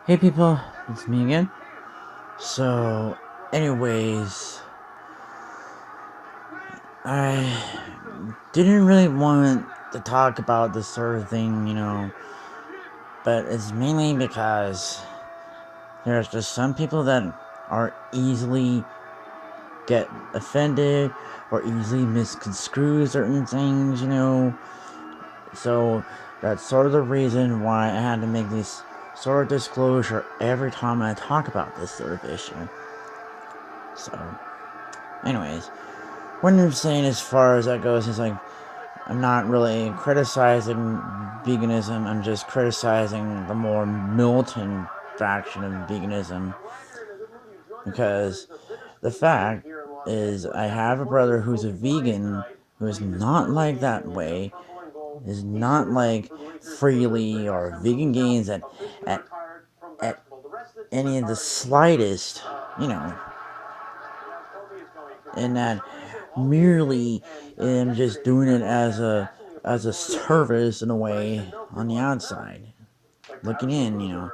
Hey people, it's me again. So, anyways, I didn't really want to talk about this sort of thing, but it's mainly because there's just some people that are easily get offended or easily misconstrue certain things. So, that's sort of the reason why I had to make this sort of disclosure every time I talk about this sort of issue. So, anyways. What I'm saying as far as that goes is like I'm not really criticizing veganism. I'm just criticizing the more militant faction of veganism because the fact is I have a brother who's a vegan who is not like that way, is not like freely or vegan gains at at any of the slightest, you know, and that merely am just doing it as a service in a way on the outside, looking in,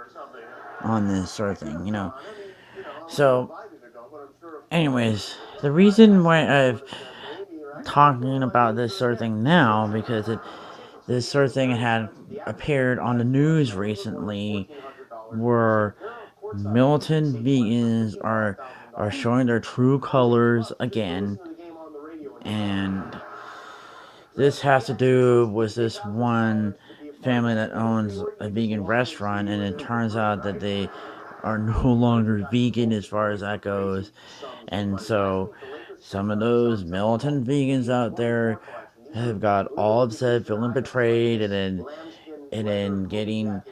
on this sort of thing. So, anyways, the reason why I've talking about this sort of thing now because this sort of thing had appeared on the news recently, where militant vegans are showing their true colors again, and this has to do with this one family that owns a vegan restaurant, and it turns out that they are no longer vegan as far as that goes. And so some of those militant vegans out there have got all upset, feeling betrayed, and then giving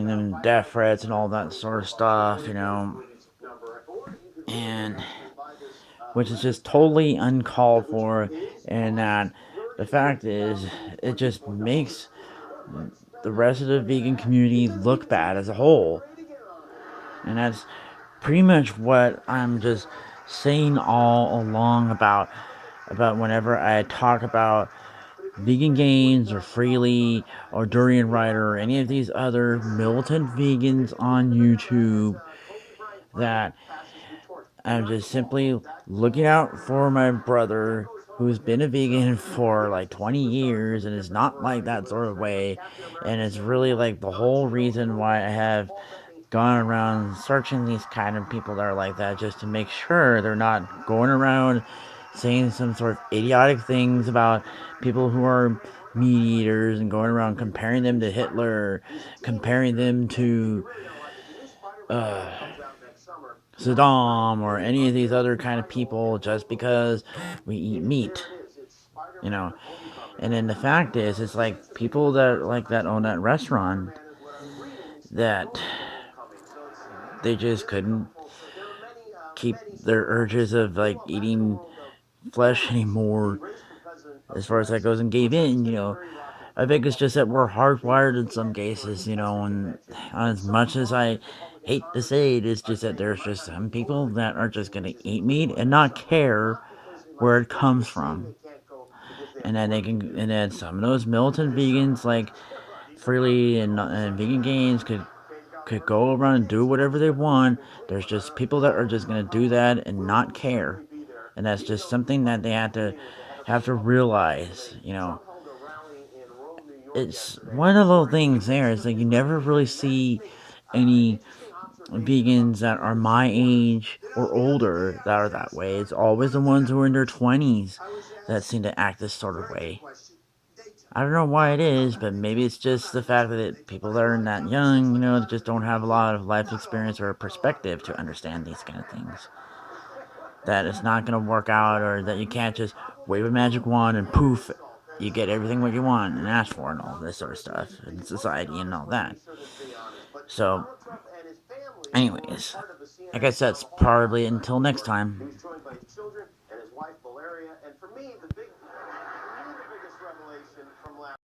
them death threats and all that sort of stuff. And which is just totally uncalled for, and that the fact is it just makes the rest of the vegan community look bad as a whole. And that's pretty much what I'm just saying all along about whenever I talk about vegan gains or freely or durian rider or any of these other militant vegans on YouTube, that I'm just simply looking out for my brother who's been a vegan for like 20 years and is not like that sort of way. And it's really like the whole reason why I have gone around searching these kind of people that are like that, just to make sure they're not going around saying some sort of idiotic things about people who are meat eaters and going around comparing them to Hitler, comparing them to uh, Saddam or any of these other kind of people just because we eat meat. And then the fact is, it's like people that like that own that restaurant, that they just couldn't keep their urges of like eating flesh anymore as far as that goes, and gave in. I think it's just that we're hardwired in some cases, and as much as I hate to say it, it's just that there's just some people that are just gonna eat meat and not care where it comes from. And then some of those militant vegans like Freely and Vegan Gains could go around and do whatever they want. There's just people that are just gonna do that and not care, and that's just something that they have to realize. It's one of those things. There is like you never really see any vegans that are my age or older that are that way. It's always the ones who are in their 20s that seem to act this sort of way. I don't know why it is, but maybe it's just the fact that people that are that young, just don't have a lot of life experience or perspective to understand these kind of things. That it's not going to work out, or that you can't just wave a magic wand and poof, you get everything what you want and ask for, and all this sort of stuff in society and all that. So, anyways, I guess that's probably until next time.